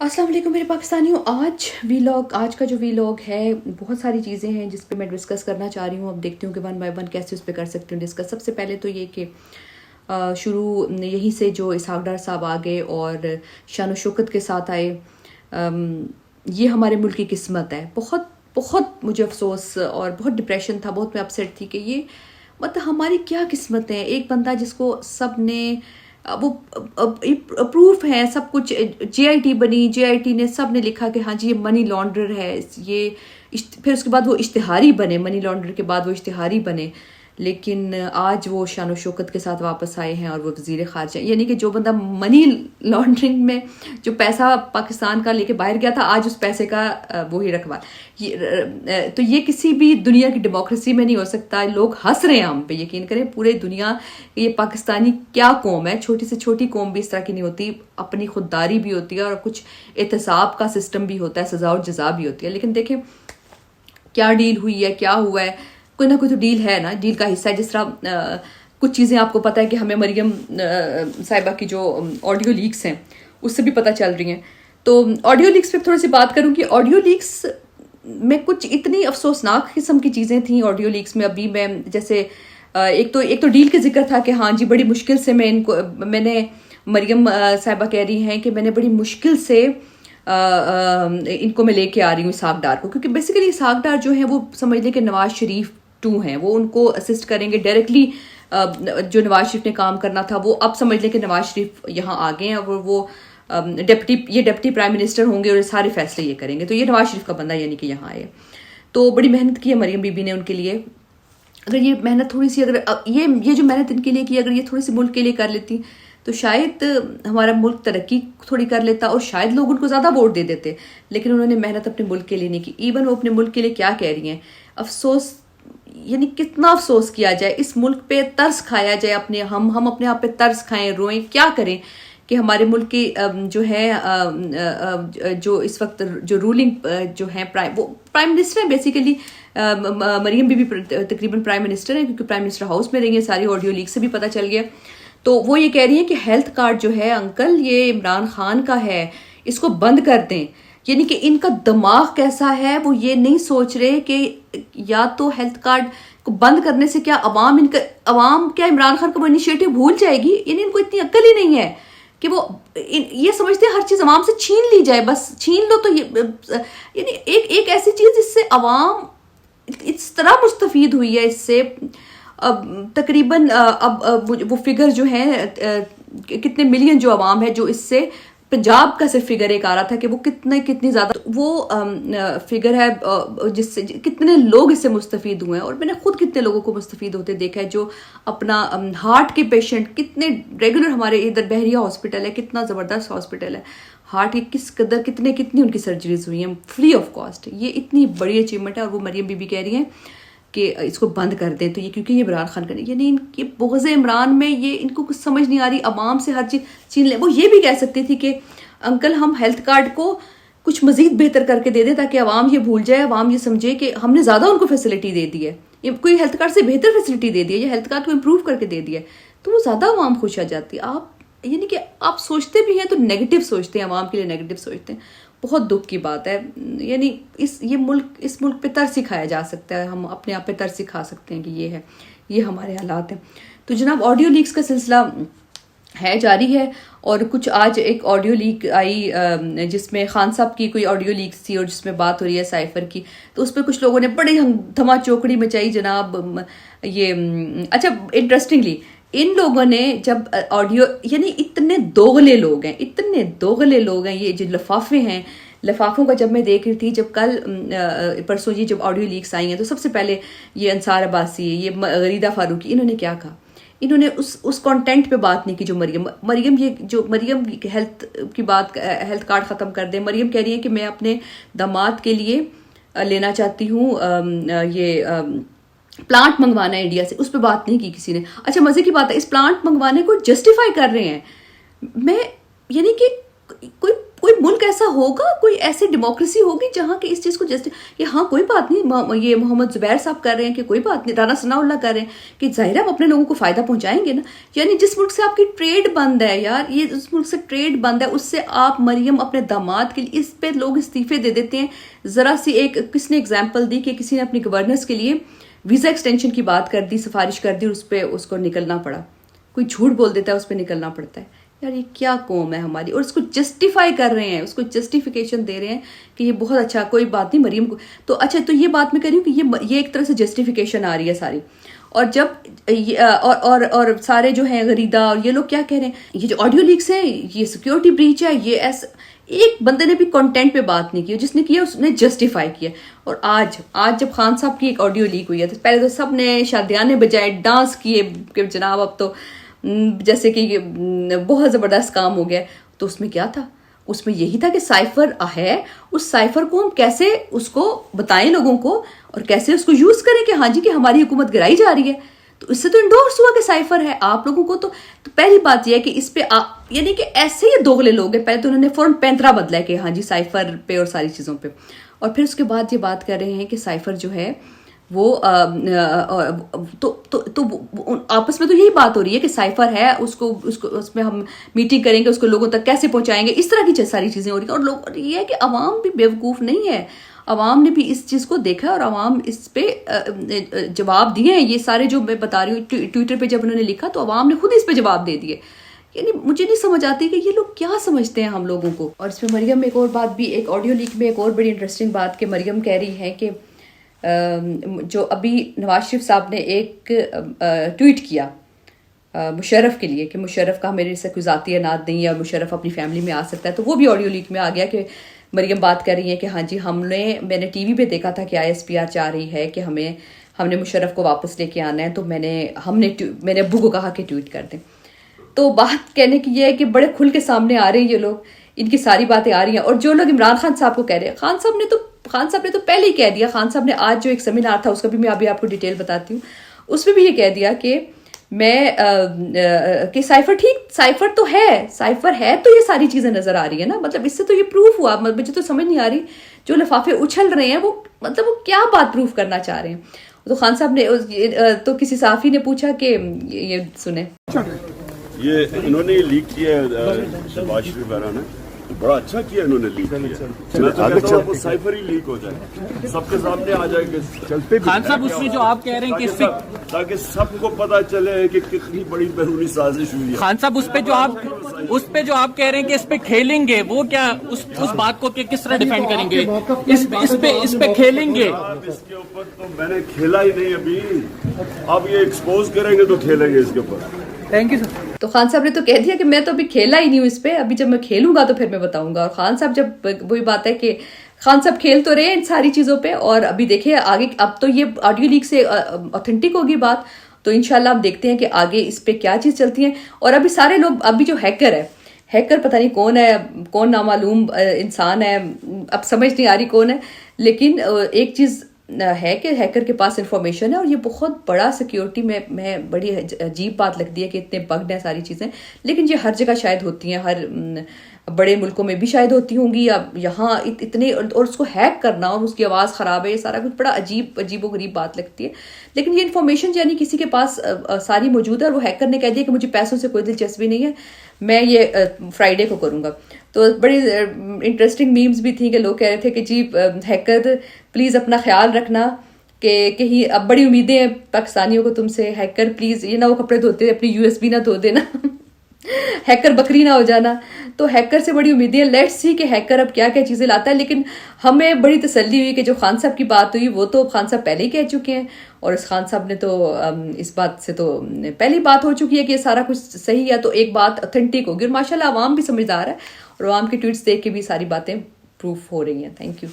अस्सलाम वालेकुम मेरे पाकिस्तानियों। आज का जो वीलॉग है, बहुत सारी चीज़ें हैं जिस पे मैं डिस्कस करना चाह रही हूँ। अब देखती हूँ कि वन बाय वन कैसे उस पर कर सकती हूँ डिस्कस। सबसे पहले तो ये कि शुरू यहीं से जो इसहाक डार साहब आ गए और शान शौकत के साथ आए, ये हमारे मुल्क की किस्मत है। बहुत बहुत मुझे अफसोस और बहुत डिप्रेशन था, बहुत मैं अपसेट थी कि ये मतलब हमारी क्या किस्मत है। एक बंदा जिसको सब ने वो प्रूफ है, सब कुछ जेआईटी बनी, जेआईटी ने सब ने लिखा कि हाँ जी ये मनी लॉन्ड्रर है, ये फिर उसके बाद वो इश्तिहारी बने, मनी लॉन्ड्रर के बाद वो इश्तिहारी बने। लेकिन आज वो शान शौकत के साथ वापस आए हैं और वो वजीर खारजा, यानी कि जो बंदा मनी लॉन्ड्रिंग में जो पैसा पाकिस्तान का लेके बाहर गया था, आज उस पैसे का वो ही रखवा। तो ये किसी भी दुनिया की डेमोक्रेसी में नहीं हो सकता। लोग हंस रहे हैं हम पे, यकीन करें पूरे दुनिया। ये पाकिस्तानी क्या कौम है, छोटी से छोटी कौम भी इस तरह की नहीं होती। अपनी खुददारी भी होती है और कुछ एहतसाब का सिस्टम भी होता है, सजा और जजा भी होती है। लेकिन देखें क्या डील हुई है, क्या हुआ है, कोई ना कोई तो डील है ना, डील का हिस्सा है। जिस तरह कुछ चीज़ें आपको पता है कि हमें मरियम साहिबा की जो ऑडियो लीक्स हैं उससे भी पता चल रही हैं। तो ऑडियो लीक्स पे थोड़ी सी बात करूं कि ऑडियो लीक्स में कुछ इतनी अफसोसनाक किस्म की चीज़ें थी ऑडियो लीक्स में। अभी मैं जैसे एक तो डील के जिक्र था कि हाँ जी बड़ी मुश्किल से मैंने मरियम साहिबा कह रही हैं कि मैंने बड़ी मुश्किल से इनको मैं लेके आ रही हूँ इसहाक डार को, क्योंकि बेसिकली इसहाक डार जो है वो समझ लें कि नवाज शरीफ 2 हैं, वो उनको असिस्ट करेंगे डायरेक्टली। जो नवाज शरीफ ने काम करना था वो अब समझ लें कि नवाज शरीफ यहाँ आ गए हैं और वो डिप्टी प्राइम मिनिस्टर होंगे और सारे फैसले ये करेंगे। तो ये नवाज शरीफ का बंदा यानी कि यहाँ आए। तो बड़ी मेहनत की है मरियम बीबी ने उनके लिए। अगर ये मेहनत थोड़ी सी, अगर ये जो मेहनत इनके लिए की, अगर ये थोड़ी सी मुल्क के लिए कर लेती तो शायद हमारा मुल्क तरक्की थोड़ी कर लेता और शायद लोग उनको ज़्यादा वोट दे देते। लेकिन उन्होंने मेहनत अपने मुल्क के लिए नहीं की। इवन वो अपने मुल्क के लिए क्या कह रही हैं, अफसोस, यानी कितना अफसोस किया जाए, इस मुल्क पे तरस खाया जाए, हम अपने आप पे तरस खाएं, रोएं, क्या करें कि हमारे मुल्क की जो है जो इस वक्त जो रूलिंग जो है प्राइम मिनिस्टर है बेसिकली। मरियम बीबी तकरीबन प्राइम मिनिस्टर है, क्योंकि प्राइम मिनिस्टर हाउस में रहेंगे। सारी ऑडियो लीक से भी पता चल गया। तो वो ये कह रही है कि हेल्थ कार्ड जो है अंकल ये इमरान खान का है, इसको बंद कर दें। यानी कि इनका दिमाग कैसा है, वो ये नहीं सोच रहे कि या तो हेल्थ कार्ड को बंद करने से क्या अवाम क्या इमरान खान का वो इनिशिएटिव भूल जाएगी। यानी इनको इतनी अक्ल ही नहीं है कि वो ये समझते हैं हर चीज अवाम से छीन ली जाए, बस छीन लो। तो ये यानी एक ऐसी चीज जिससे अवाम इस तरह मुस्तफीद हुई है इससे। अब तकरीबन अब वो फिगर जो है कितने मिलियन जो अवाम है, जो इससे पंजाब का सिर्फ फिगर एक आ रहा था कि वो कितनी ज्यादा वो फिगर है जिससे कितने लोग इससे मुस्तफीद हुए हैं। और मैंने खुद कितने लोगों को मुस्तफीद होते देखा है, जो अपना हार्ट के पेशेंट, कितने रेगुलर हमारे इधर बहरिया हॉस्पिटल है, कितना ज़बरदस्त हॉस्पिटल है, हार्ट की किस कदर कितनी उनकी सर्जरीज हुई हैं फ्री ऑफ कॉस्ट। ये इतनी बड़ी अचीवमेंट है। और वो मरियम बीबी कह रही हैं कि इसको बंद कर दें। तो ये क्योंकि ये इमरान खान का, यानी इनकी बुग़्ज़ इमरान में ये इनको कुछ समझ नहीं आ रही, अवाम से हर चीज़ छीन ले। वो ये भी कह सकती थी कि अंकल हम हेल्थ कार्ड को कुछ मजीद बेहतर करके दे दें ताकि अवाम ये भूल जाए, अवाम ये समझे कि हमने ज़्यादा उनको फैसिलिटी दे दी है, कोई हेल्थ कार्ड से बेहतर फैसिलिटी दे दी है, या हेल्थ कार्ड को इम्प्रूव करके दे दिया है, तो वो ज़्यादा अवाम खुश आ जाती है। आप यानी कि आप सोचते भी हैं तो नेगेटिव सोचते हैं, अवाम के लिए नेगेटिव सोचते हैं। बहुत दुख की बात है। यानी इस मुल्क पे तरस सिखाया जा सकता है, हम अपने आप पे तरस सिखा सकते हैं कि ये हमारे हालात हैं। तो जनाब ऑडियो लीक्स का सिलसिला है जारी है। और कुछ आज एक ऑडियो लीक आई जिसमें खान साहब की कोई ऑडियो लीक्स थी और जिसमें बात हो रही है साइफर की। तो उस पर कुछ लोगों ने बड़ी धमा चौकड़ी मचाई जनाब। ये अच्छा, इंटरेस्टिंगली इन लोगों ने जब ऑडियो, यानी इतने दोगले लोग हैं ये जो लिफाफे हैं, लिफाफों का जब मैं देख रही थी, जब कल परसों ये जब ऑडियो लीक्स आई हैं, तो सबसे पहले ये अंसार अब्बासी, ये गरीदा फारूकी, इन्होंने क्या कहा, इन्होंने उस कंटेंट पे बात नहीं की जो मरियम हेल्थ की बात, हेल्थ कार्ड ख़त्म कर दे। मरियम कह रही है कि मैं अपने दामाद के लिए लेना चाहती हूँ ये प्लांट मंगवाना है इंडिया से, उस पर बात नहीं की किसी ने। अच्छा मजे की बात है, इस प्लांट मंगवाने को जस्टिफाई कर रहे हैं। मैं यानी कि कोई कोई मुल्क ऐसा होगा, कोई ऐसी डेमोक्रेसी होगी जहाँ की इस चीज़ को जस्ट कि हाँ कोई बात नहीं, ये मोहम्मद जुबैर साहब कर रहे हैं कि कोई बात नहीं, राना सनाउल्लाह कर रहे हैं कि जाहिर है हम अपने लोगों को फ़ायदा पहुँचाएंगे ना। यानी जिस मुल्क से आपकी ट्रेड बंद है यार, ये उस मुल्क से ट्रेड बंद है, उससे आप मरियम अपने दामाद के लिए, इस पे लोग इस्तीफे दे देते हैं। ज़रा सी एक किसने एग्जाम्पल दी कि किसी ने अपनी गवर्नेंस के लिए वीज़ा एक्सटेंशन की बात कर दी, सिफारिश कर दी, और उस पर उसको निकलना पड़ा। कोई झूठ बोल देता है, उस पर निकलना पड़ता है। यार ये क्या कौम है हमारी, और उसको जस्टिफाई कर रहे हैं, उसको जस्टिफिकेशन दे रहे हैं कि ये बहुत अच्छा, कोई बात नहीं मरियम को तो अच्छा। तो ये बात मैं कर रही हूँ कि ये एक तरह से जस्टिफिकेशन आ रही है सारी। और जब और सारे जो हैं गरीदा और ये लोग क्या कह रहे हैं, ये जो ऑडियो लीक्स हैं, ये सिक्योरिटी ब्रीच है, ये ऐसा, एक बंदे ने भी कंटेंट पे बात नहीं की, जिसने किया उसने जस्टिफाई किया। और आज जब खान साहब की एक ऑडियो लीक हुई है, तो पहले तो सब ने शादियाने बजाए, डांस किए कि जनाब अब तो जैसे कि बहुत ज़बरदस्त काम हो गया। तो उसमें क्या था, उसमें यही था कि साइफर है, उस साइफर को हम कैसे उसको बताएं लोगों को, और कैसे उसको यूज़ करें कि हाँ जी कि हमारी हुकूमत गिराई जा रही है। तो इससे तो इंडोर्स हुआ कि साइफर है आप लोगों को। तो पहली बात यह है कि इस पे यानी कि ऐसे ही दोगले लोग हैं। पहले तो उन्होंने फौरन पैंतरा बदला है कि हाँ जी साइफर पे और सारी चीज़ों पे, और फिर उसके बाद ये बात कर रहे हैं कि साइफर जो है वो आपस में तो यही बात हो रही है कि साइफर है, उसको उसमें हम मीटिंग करेंगे, उसको लोगों तक कैसे पहुंचाएंगे, इस तरह की सारी चीज़ें हो रही हैं। और लोग ये है कि अवाम भी बेवकूफ़ नहीं है, अवाम ने भी इस चीज़ को देखा और अवाम इस पे जवाब दिए हैं। ये सारे जो मैं बता रही हूँ, ट्विटर पे जब उन्होंने लिखा तो अवाम ने खुद इस पे जवाब दे दिए। यानी मुझे नहीं समझ आती कि ये लोग क्या समझते हैं हम लोगों को। और इसमें मरियम एक और बात भी, एक ऑडियो लीक में एक और बड़ी इंटरेस्टिंग बात कि मरियम कह रही है कि जो अभी नवाज शरीफ साहब ने एक ट्वीट किया मुशर्रफ के लिए कि मुशर्रफ का मेरे से कोई ज़ाती अनाद नहीं है और मुशर्रफ अपनी फैमिली में आ सकता है, तो वो भी ऑडियो लीक में आ गया कि मरियम बात कर रही है कि हाँ जी मैंने टीवी पे देखा था कि ISPR चाह रही है कि हमने मुशर्रफ को वापस लेके आना है, तो मैंने अब्बू को कहा कि ट्वीट कर दें। तो बात कहने की ये है कि बड़े खुल के सामने आ रहे हैं ये लोग, इनकी सारी बातें आ रही हैं। और जो लोग इमरान खान साहब को कह रहे हैं, खान साहब ने तो पहले ही कह दिया। खान साहब ने आज जो एक सेमिनार था उसका भी मैं अभी आपको डिटेल बताती हूँ, उसमें भी ये कह दिया कि कि साइफर तो है, तो ये सारी चीजें नजर आ रही है ना। मतलब इससे तो ये प्रूफ हुआ, मुझे तो समझ नहीं आ रही जो लिफाफे उछल रहे हैं वो क्या बात प्रूफ करना चाह रहे हैं। तो खान साहब ने तो किसी साफी ने पूछा कि ये सुने, ये इन्होंने लीक किया शहबाज शरीफ ने, बड़ा अच्छा किया इन्होंने लीक किया। मैं तो कहता हूं वो साइफर ही लीक हो जाए, सबके सामने आ जाएंगे चलते। खान साहब उसमें जो आप कह रहे हैं कि ताकि सबको पता चले कि कितनी बड़ी बैरूनी साजिश हुई है। खान साहब उस पे जो आप कह रहे हैं कि इस पे खेलेंगे, वो क्या उस बात को किस तरह डिफेंड करेंगे? इस पे खेलेंगे? इसके ऊपर तो मैंने खेला ही नहीं अभी, अब ये एक्सपोज करेंगे तो खेलेंगे इसके ऊपर। Thank you sir. तो खान साहब ने तो कह दिया कि मैं तो अभी खेला ही नहीं हूँ इस पे, अभी जब मैं खेलूंगा तो फिर मैं बताऊंगा। और खान साहब जब वही बात है कि खान साहब खेल तो रहे इन सारी चीजों पे, और अभी देखिए आगे, अब तो ये ऑडियो लीक से ऑथेंटिक होगी बात, तो इंशाल्लाह हम देखते हैं कि आगे इस पे क्या चीज चलती है। और अभी सारे लोग, अभी जो हैकर पता नहीं कौन है, कौन नामालूम इंसान है, अब समझ नहीं आ रही कौन है, लेकिन एक चीज है कि हैकर के पास इंफॉर्मेशन है, और ये बहुत बड़ा सिक्योरिटी में बड़ी अजीब बात लगती है कि इतने बग्ड हैं सारी चीज़ें, लेकिन ये हर जगह शायद होती हैं, हर बड़े मुल्कों में भी शायद होती होंगी। अब यहाँ इतने, और उसको हैक करना और उसकी आवाज़ ख़राब है, ये सारा कुछ बड़ा अजीबो गरीब बात लगती है। लेकिन ये इन्फॉर्मेशन यानी किसी के पास सारी मौजूद है, और वो हैकर ने कह दिया कि मुझे पैसों से कोई दिलचस्पी नहीं है, मैं ये फ्राइडे को करूँगा। तो बड़ी इंटरेस्टिंग मीम्स भी थी कि लोग कह रहे थे कि जी हैकर प्लीज़ अपना ख्याल रखना, कि कहीं अब बड़ी उम्मीदें हैं पाकिस्तानियों को तुमसे, हैकर प्लीज़ ये ना वो कपड़े धोते अपनी USB ना धो देना हैकर बकरी ना हो जाना। तो हैकर से बड़ी उम्मीदें, लेट्स सी कि हैकर अब क्या क्या चीज़ें लाता है। लेकिन हमें बड़ी तसल्ली हुई कि जो खान साहब की बात हुई वो तो खान साहब पहले ही कह चुके हैं, और इस खान साहब ने तो इस बात से तो पहली बात हो चुकी है कि ये सारा कुछ सही है, तो एक बात ऑथेंटिक होगी। और माशाल्लाह आवाम भी समझदार है, और आवाम के ट्वीट्स देख के भी सारी बातें प्रूफ हो रही हैं। Thank you.